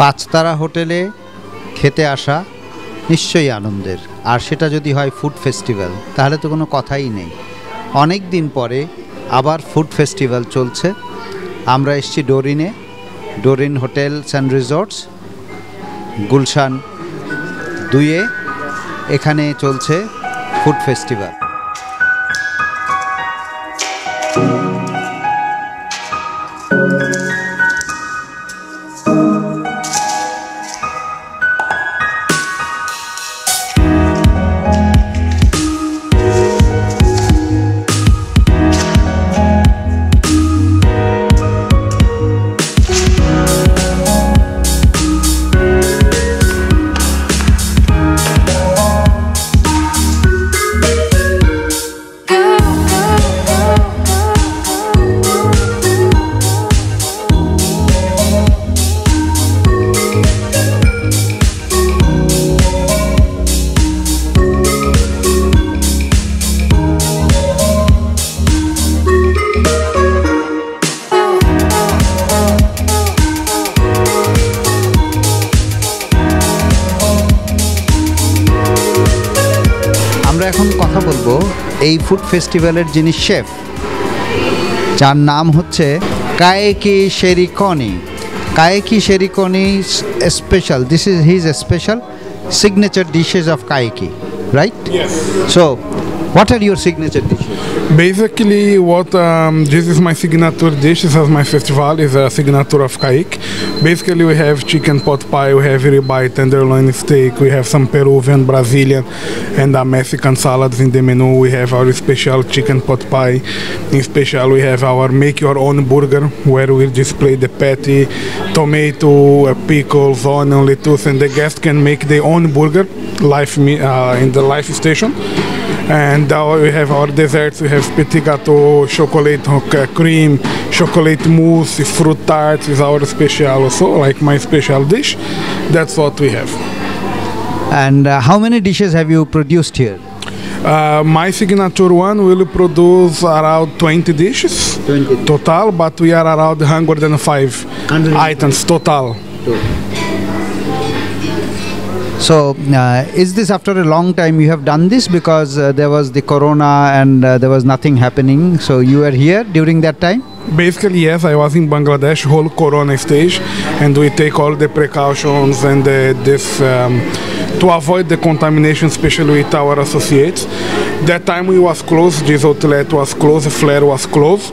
পাঁচতারা হোটেলে খেতে আসা নিশ্চয়ই আনন্দের, আর সেটা যদি হয় ফুড ফেস্টিভ্যাল তাহলে তো কোনো কথাই নেই। অনেক দিন পরে আবার ফুড ফেস্টিভ্যাল চলছে। আমরা এসেছি ডোরিনে, Doreen hotels and resorts Gulshan 2-এ। এখানে চলছে ফুড ফেস্টিভ্যাল। আমরা এখন কথা বলবো এই ফুড ফেস্টিভ্যালের যিনি শেফ, যার নাম হচ্ছে কায়েকি শেরিকনি। কায়েকি শেরিকনি special, this is his special signature dishes of Kaique, right? Yes. So, what are your signature dishes? Basically, what this is my signature dish. This is my festival. Is a signature of Kaique. Basically, we have chicken pot pie, we have ribeye, tenderloin steak, we have some Peruvian, Brazilian, and Mexican salads in the menu. We have our special chicken pot pie. In special, we have our make your own burger, where we display the patty, tomato, pickles, onion, lettuce, and the guest can make their own burger live in the live station. And we have our desserts. We have petit gâteau, chocolate cream, chocolate mousse, fruit tarts is our special also, like my special dish. That's what we have. And how many dishes have you produced here? My signature one will produce around 20 dishes 20 total, but we are around 105 items total. So, is this after a long time you have done this, because there was the corona and there was nothing happening, so you were here during that time? Basically, yes, I was in Bangladesh whole corona stage, and we take all the precautions and to avoid the contamination, especially with our associates. That time we was closed, this outlet was closed, the flare was closed.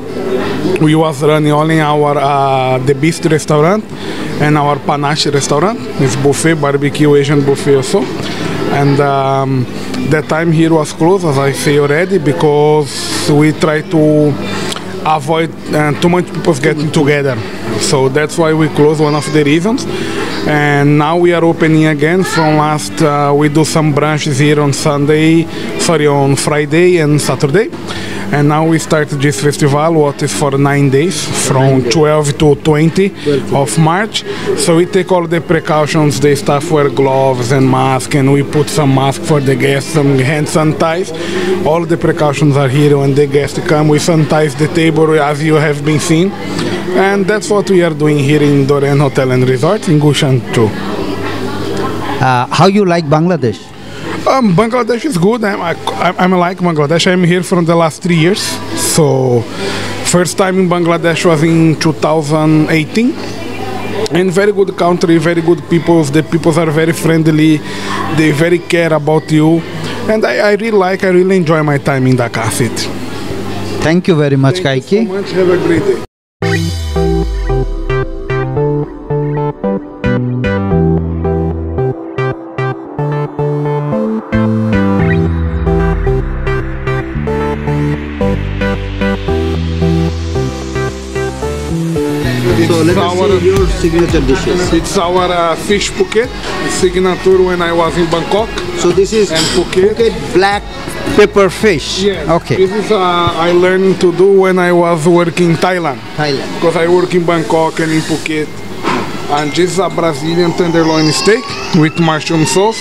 We was running only our the Beast restaurant and our Panache restaurant. It's buffet, barbecue, Asian buffet also. And that time here was closed, as I say already, because we try to avoid too much people getting together. So that's why we closed, one of the reasons. And now we are opening again from last, we do some branches here on on Friday and Saturday. And now we started this festival, what is for 9 days, from 12 to 20 of March. So we take all the precautions, the staff wear gloves and masks, and we put some masks for the guests, some hand sanitize. All the precautions are here when the guests come. We sanitize the table as you have been seeing. And that's what we are doing here in Doreen Hotels and Resorts in Gulshan too. How you like Bangladesh? Bangladesh is good. I'm like Bangladesh. I'm here for the last 3 years. So first time in Bangladesh was in 2018. And very good country, very good people. The people are very friendly. They very care about you. And I really enjoy my time in Dhaka city. Thank you very much, Kaique. Thank you so much. Have a great day. So let us see your signature dishes. It's our fish Phuket signature when I was in Bangkok. So this is And Phuket. black pepper fish. Yes. Okay. This is I learned to do when I was working in Thailand. Thailand. Because I work in Bangkok and in Phuket. And this is a Brazilian tenderloin steak with mushroom sauce.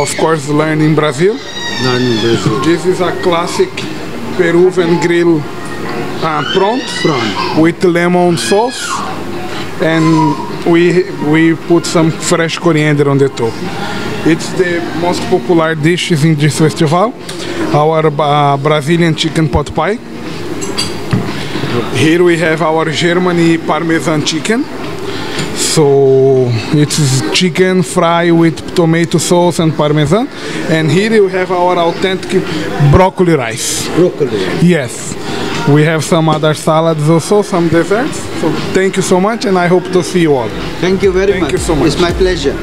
Of course, learned in Brazil. This is a classic Peruvian grill prawn with lemon sauce. and we put some fresh coriander on the top. It's the most popular dishes in this festival. Our Brazilian chicken pot pie. Here we have our Germany Parmesan chicken. So it's chicken fried with tomato sauce and parmesan. And here you have our authentic broccoli rice. Broccoli. Yes. We have some other salads also, some desserts. So thank you so much, and I hope to see you all. Thank you very much. Thank you so much. It's my pleasure.